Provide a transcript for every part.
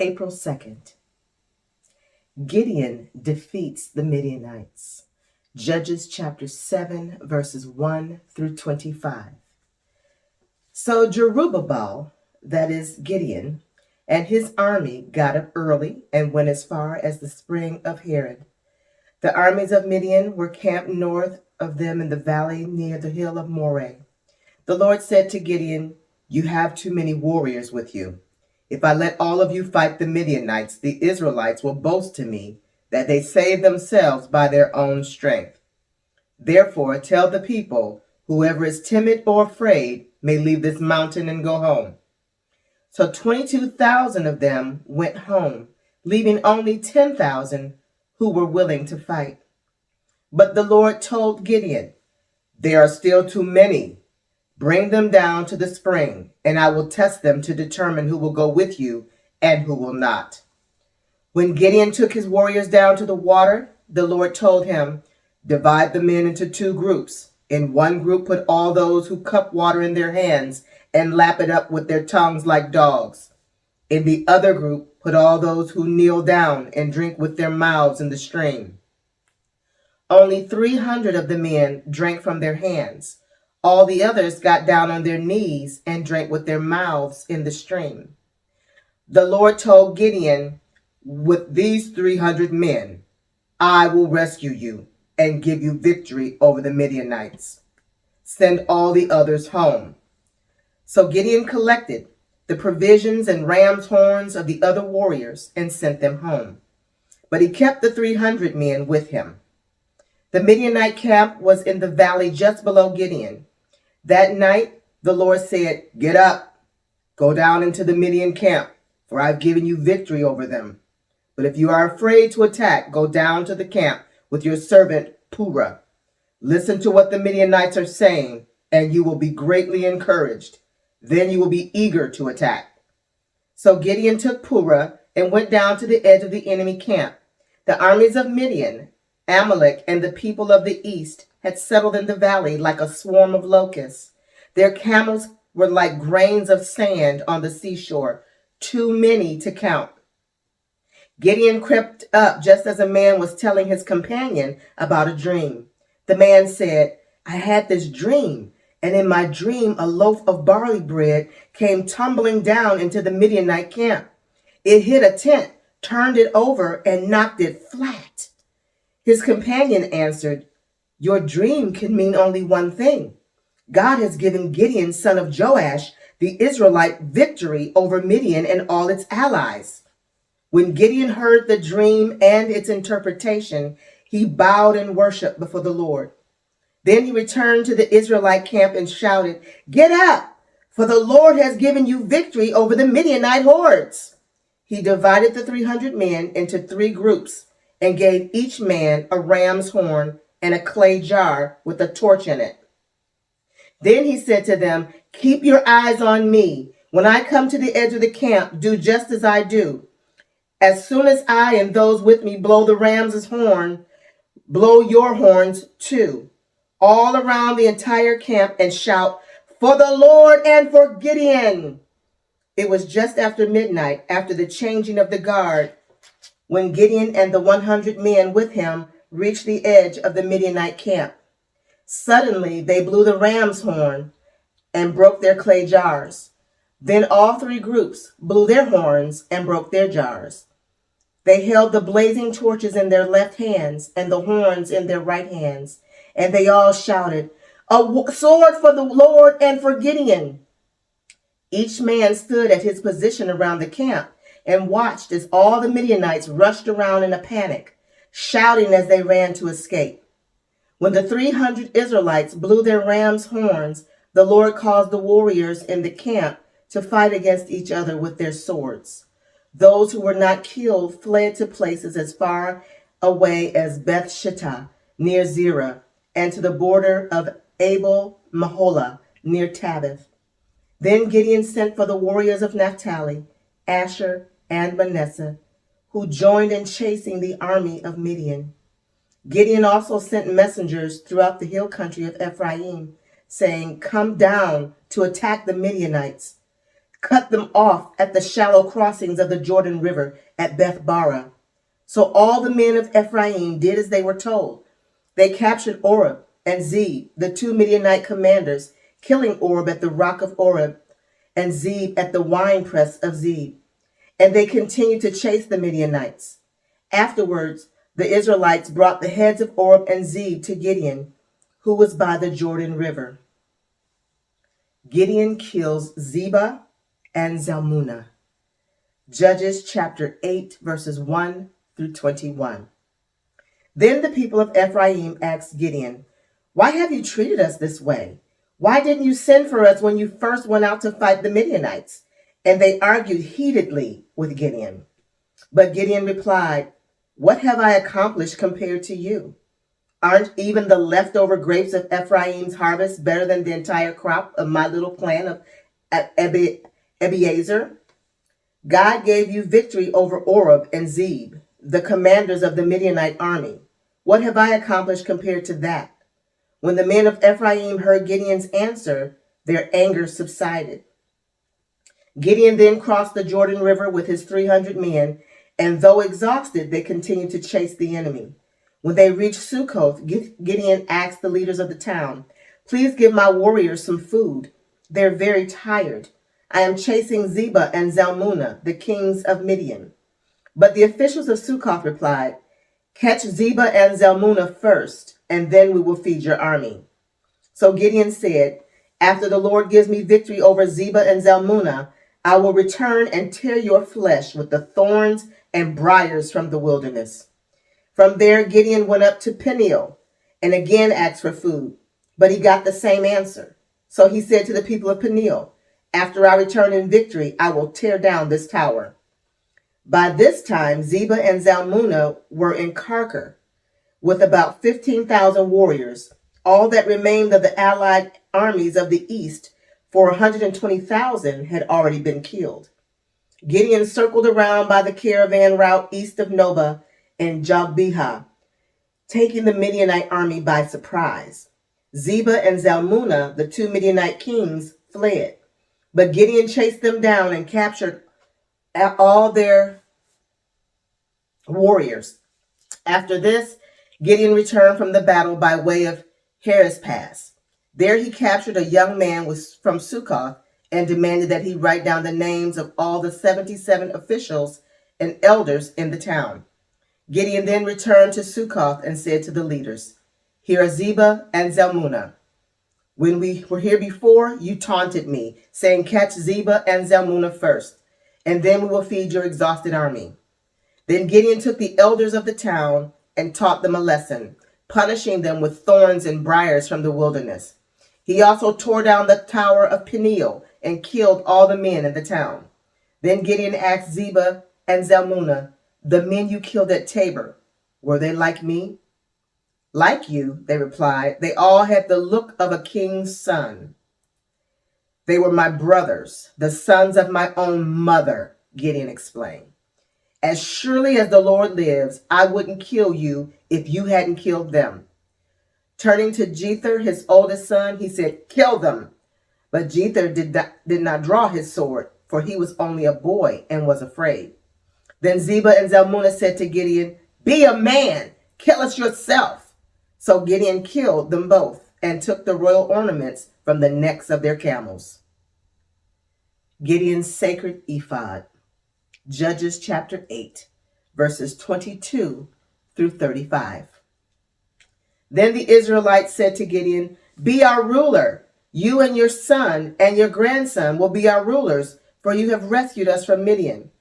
April 2nd, Gideon defeats the Midianites. Judges chapter 7, verses 1 through 25. So Jerubbaal, that is Gideon, and his army got up early and went as far as the spring of Herod. The armies of Midian were camped north of them in the valley near the hill of Moreh. The Lord said to Gideon, "You have too many warriors with you. If I let all of you fight the Midianites, the Israelites will boast to me that they saved themselves by their own strength. Therefore, tell the people, whoever is timid or afraid may leave this mountain and go home." So 22,000 of them went home, leaving only 10,000 who were willing to fight. But the Lord told Gideon, "There are still too many. Bring them down to the spring, and I will test them to determine who will go with you and who will not." When Gideon took his warriors down to the water, the Lord told him, "Divide the men into two groups. In one group put all those who cup water in their hands and lap it up with their tongues like dogs. In the other group put all those who kneel down and drink with their mouths in the stream." Only 300 of the men drank from their hands. All the others got down on their knees and drank with their mouths in the stream. The Lord told Gideon, "With these 300 men, I will rescue you and give you victory over the Midianites. Send all the others home." So Gideon collected the provisions and ram's horns of the other warriors and sent them home. But he kept the 300 men with him. The Midianite camp was in the valley just below Gideon. That night, the Lord said, "Get up, go down into the Midian camp, for I've given you victory over them. But if you are afraid to attack, go down to the camp with your servant Purah. Listen to what the Midianites are saying, and you will be greatly encouraged. Then you will be eager to attack." So Gideon took Purah and went down to the edge of the enemy camp. The armies of Midian, Amalek, and the people of the east had settled in the valley like a swarm of locusts. Their camels were like grains of sand on the seashore, too many to count. Gideon crept up just as a man was telling his companion about a dream. The man said, "I had this dream, and in my dream a loaf of barley bread came tumbling down into the Midianite camp. It hit a tent, turned it over, and knocked it flat." His companion answered, "Your dream can mean only one thing. God has given Gideon, son of Joash, the Israelite, victory over Midian and all its allies." When Gideon heard the dream and its interpretation, he bowed in worship before the Lord. Then he returned to the Israelite camp and shouted, "Get up, for the Lord has given you victory over the Midianite hordes." He divided the 300 men into 3 groups and gave each man a ram's horn and a clay jar with a torch in it. Then he said to them, "Keep your eyes on me. When I come to the edge of the camp, do just as I do. As soon as I and those with me blow the ram's horn, blow your horns too, all around the entire camp, and shout, 'For the Lord and for Gideon.'" It was just after midnight, after the changing of the guard, when Gideon and the 100 men with him reached the edge of the Midianite camp. Suddenly they blew the ram's horn and broke their clay jars. Then all 3 groups blew their horns and broke their jars. They held the blazing torches in their left hands and the horns in their right hands, and they all shouted, "A sword for the Lord and for Gideon." Each man stood at his position around the camp and watched as all the Midianites rushed around in a panic, shouting as they ran to escape. When the 300 Israelites blew their ram's horns, the Lord caused the warriors in the camp to fight against each other with their swords. Those who were not killed fled to places as far away as Beth Shittah near Zerah and to the border of Abel Maholah near Tabith. Then Gideon sent for the warriors of Naphtali, Asher, and Manasseh, who joined in chasing the army of Midian. Gideon also sent messengers throughout the hill country of Ephraim, saying, "Come down to attack the Midianites. cut them off at the shallow crossings of the Jordan River at Beth-bara. So all the men of Ephraim did as they were told. They captured Oreb and Zeb, the two Midianite commanders, killing Oreb at the rock of Oreb and Zeb at the winepress of Zeb. And they continued to chase the Midianites. Afterwards, the Israelites brought the heads of Oreb and Zeb to Gideon, who was by the Jordan River. Gideon kills Zebah and Zalmunna. Judges chapter 8, verses 1 through 21. Then the people of Ephraim asked Gideon, "Why have you treated us this way? Why didn't you send for us when you first went out to fight the Midianites?" And they argued heatedly with Gideon. But Gideon replied, "What have I accomplished compared to you? Aren't even the leftover grapes of Ephraim's harvest better than the entire crop of my little clan of Abiezer? God gave you victory over Oreb and Zeb, the commanders of the Midianite army. What have I accomplished compared to that?" When the men of Ephraim heard Gideon's answer, their anger subsided. Gideon then crossed the Jordan River with his 300 men, and though exhausted, they continued to chase the enemy. When they reached Sukkoth, Gideon asked the leaders of the town, "Please give my warriors some food. They're very tired. I am chasing Zebah and Zalmunna, the kings of Midian." But the officials of Sukkoth replied, "Catch Zebah and Zalmunna first, and then we will feed your army." So Gideon said, "After the Lord gives me victory over Zebah and Zalmunna, I will return and tear your flesh with the thorns and briars from the wilderness." From there, Gideon went up to Peniel and again asked for food, but he got the same answer. So he said to the people of Peniel, "After I return in victory, I will tear down this tower." By this time, Zebah and Zalmunna were in Karkor with about 15,000 warriors. All that remained of the allied armies of the east, for 120,000, had already been killed. Gideon circled around by the caravan route east of Nobah and Jogbehah, taking the Midianite army by surprise. Zebah and Zalmunna, the two Midianite kings, fled, but Gideon chased them down and captured all their warriors. After this, Gideon returned from the battle by way of Heres Pass. There he captured a young man from Sukkoth and demanded that he write down the names of all the 77 officials and elders in the town. Gideon then returned to Sukkoth and said to the leaders, "Here are Zebah and Zalmunna. When we were here before, you taunted me, saying, 'Catch Zebah and Zalmunna first, and then we will feed your exhausted army.'" Then Gideon took the elders of the town and taught them a lesson, punishing them with thorns and briars from the wilderness. He also tore down the tower of Peniel and killed all the men in the town. Then Gideon asked Zebah and Zalmunna, "The men you killed at Tabor, were they like me?" "Like you," they replied. "They all had the look of a king's son." "They were my brothers, the sons of my own mother," Gideon explained. "As surely as the Lord lives, I wouldn't kill you if you hadn't killed them." Turning to Jether, his oldest son, he said, "Kill them." But Jether did not draw his sword, for he was only a boy and was afraid. Then Zebah and Zalmunna said to Gideon, "Be a man, kill us yourself." So Gideon killed them both and took the royal ornaments from the necks of their camels. Gideon's sacred ephod. Judges chapter 8, verses 22 through 35. Then the Israelites said to Gideon, "Be our ruler. You and your son and your grandson will be our rulers, for you have rescued us from Midian."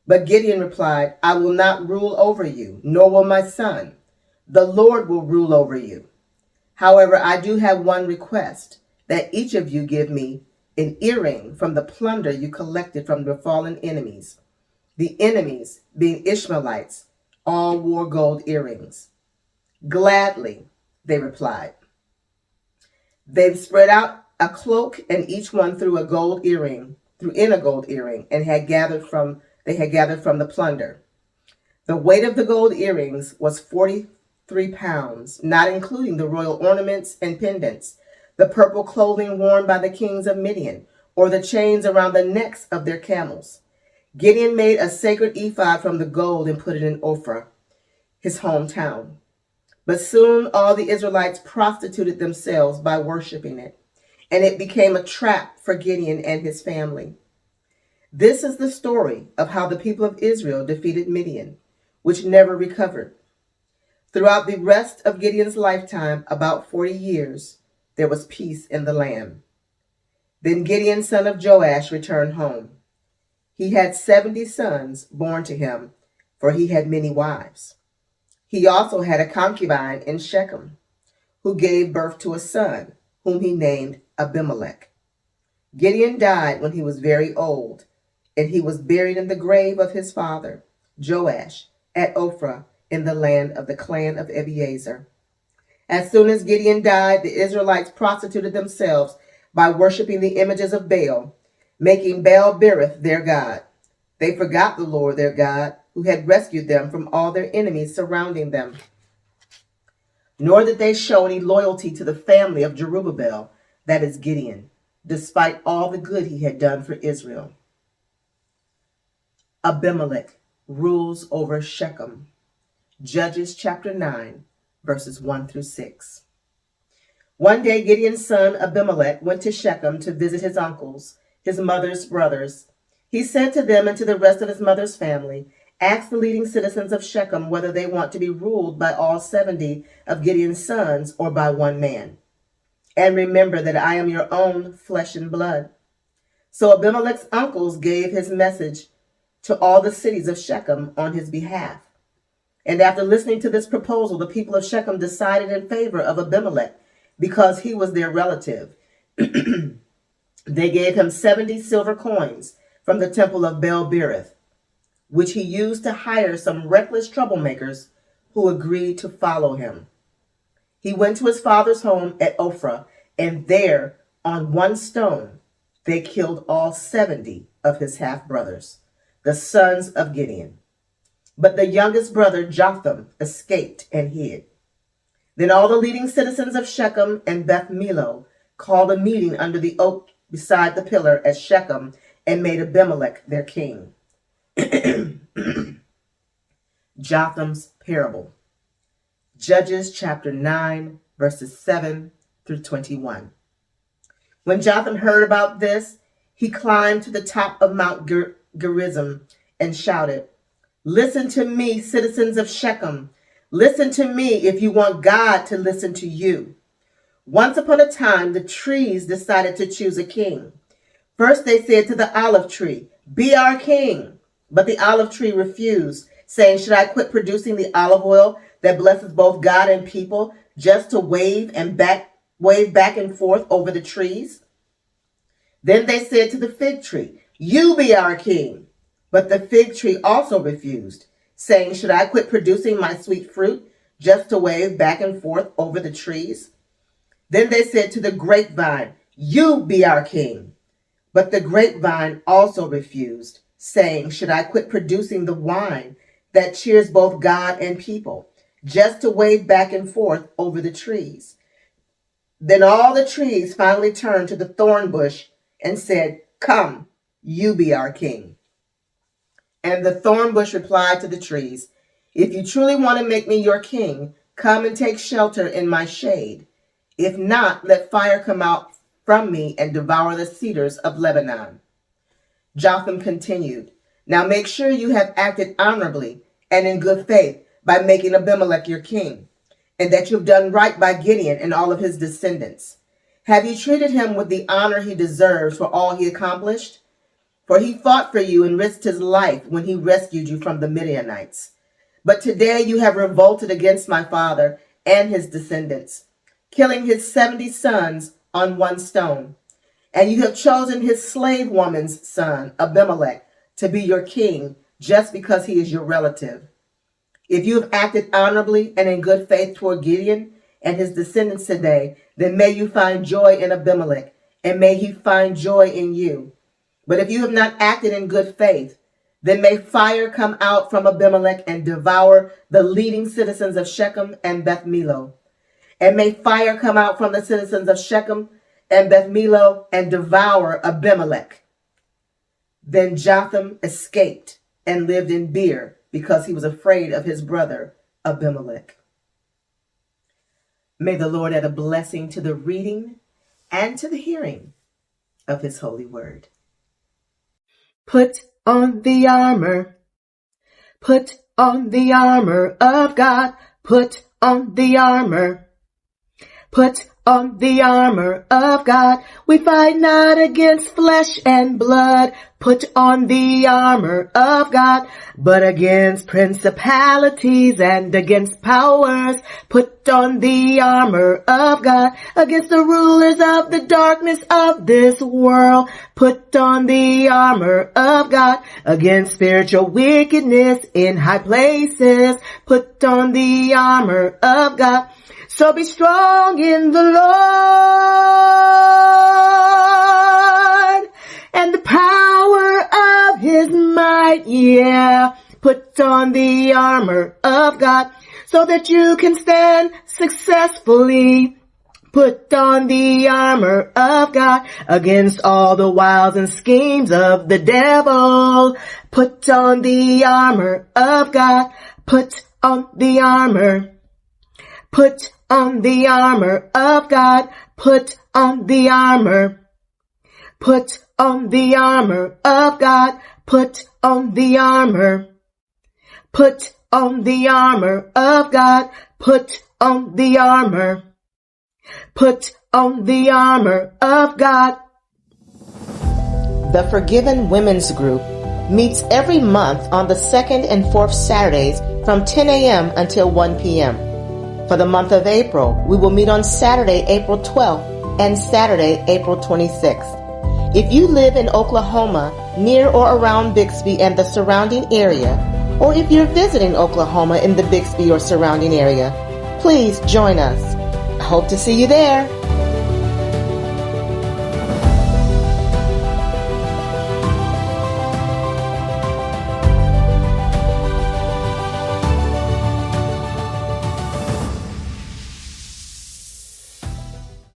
But Gideon replied, "I will not rule over you, nor will my son. The Lord will rule over you. However, I do have one request, that each of you give me an earring from the plunder you collected from the fallen enemies." The enemies, being Ishmaelites, all wore gold earrings. "Gladly," they replied. They spread out a cloak, and each one threw in a gold earring, and they had gathered from the plunder. The weight of the gold earrings was 43 pounds, not including the royal ornaments and pendants. The purple clothing worn by the kings of Midian or the chains around the necks of their camels. Gideon made a sacred ephod from the gold and put it in Ophrah, his hometown. But soon all the Israelites prostituted themselves by worshiping it, and it became a trap for Gideon and his family. This is the story of how the people of Israel defeated Midian, which never recovered. Throughout the rest of Gideon's lifetime, about 40 years, there was peace in the land. Then Gideon, son of Joash, returned home. He had 70 sons born to him, for he had many wives. He also had a concubine in Shechem, who gave birth to a son, whom he named Abimelech. Gideon died when he was very old, and he was buried in the grave of his father, Joash, at Ophrah, in the land of the clan of Abiezer. As soon as Gideon died, the Israelites prostituted themselves by worshiping the images of Baal, making Baal-berith their god. They forgot the Lord their God, who had rescued them from all their enemies surrounding them. Nor did they show any loyalty to the family of Jerubbaal, that is Gideon, despite all the good he had done for Israel. Abimelech rules over Shechem. Judges chapter 9, verses 1 through 6. One day Gideon's son Abimelech went to Shechem to visit his uncles, his mother's brothers. He said to them and to the rest of his mother's family, "Ask the leading citizens of Shechem whether they want to be ruled by all 70 of Gideon's sons or by one man. And remember that I am your own flesh and blood." So Abimelech's uncles gave his message to all the cities of Shechem on his behalf. And after listening to this proposal, the people of Shechem decided in favor of Abimelech because he was their relative. They gave him 70 silver coins from the temple of Baal-berith, which he used to hire some reckless troublemakers who agreed to follow him. He went to his father's home at Ophrah, and there, on one stone, they killed all 70 of his half-brothers, the sons of Gideon. But the youngest brother, Jotham, escaped and hid. Then all the leading citizens of Shechem and Beth Millo called a meeting under the oak beside the pillar at Shechem and made Abimelech their king. Jotham's parable. Judges chapter 9, verses 7 through 21. When Jotham heard about this, he climbed to the top of Mount Gerizim and shouted, "Listen to me, citizens of Shechem. Listen to me if you want God to listen to you. Once upon a time, the trees decided to choose a king. First, they said to the olive tree, 'Be our king.' But the olive tree refused, saying, 'Should I quit producing the olive oil that blesses both God and people just to wave back and forth over the trees?' Then they said to the fig tree, 'You be our king.' But the fig tree also refused, saying, 'Should I quit producing my sweet fruit just to wave back and forth over the trees?' Then they said to the grapevine, 'You be our king.' But the grapevine also refused, saying, 'Should I quit producing the wine that cheers both God and people, just to wave back and forth over the trees?' Then all the trees finally turned to the thorn bush and said, 'Come, you be our king.' And the thorn bush replied to the trees, 'If you truly want to make me your king, come and take shelter in my shade. If not, let fire come out from me and devour the cedars of Lebanon.' Jotham continued, 'Now make sure you have acted honorably and in good faith by making Abimelech your king, and that you have done right by Gideon and all of his descendants. Have you treated him with the honor he deserves for all he accomplished? For he fought for you and risked his life when he rescued you from the Midianites. But today you have revolted against my father and his descendants, killing his 70 sons on one stone. And you have chosen his slave woman's son, Abimelech, to be your king just because he is your relative. If you have acted honorably and in good faith toward Gideon and his descendants today, then may you find joy in Abimelech, and may he find joy in you. But if you have not acted in good faith, then may fire come out from Abimelech and devour the leading citizens of Shechem and Beth Millo. And may fire come out from the citizens of Shechem and Beth-Milo and devour Abimelech. Then Jotham escaped and lived in Beer because he was afraid of his brother Abimelech. May the Lord add a blessing to the reading and to the hearing of his holy word. Put on the armor. Put on the armor of God. Put on the armor. Put on the armor of God. We fight not against flesh and blood. Put on the armor of God, but against principalities and against powers. Put on the armor of God, against the rulers of the darkness of this world. Put on the armor of God, against spiritual wickedness in high places. Put on the armor of God. So be strong in the Lord and the power of his might. Yeah, put on the armor of God so that you can stand successfully. Put on the armor of God against all the wiles and schemes of the devil. Put on the armor of God. Put on the armor. Put on the armor of God. Put on the armor. Put on the armor of God. Put on the armor. Put on the armor of God. Put on the armor. Put on the armor of God. The Forgiven Women's Group meets every month on the second and fourth Saturdays from 10 a.m. until 1 p.m. For the month of April, we will meet on Saturday, April 12th and Saturday, April 26th. If you live in Oklahoma, near or around Bixby and the surrounding area, or if you're visiting Oklahoma in the Bixby or surrounding area, please join us. I hope to see you there.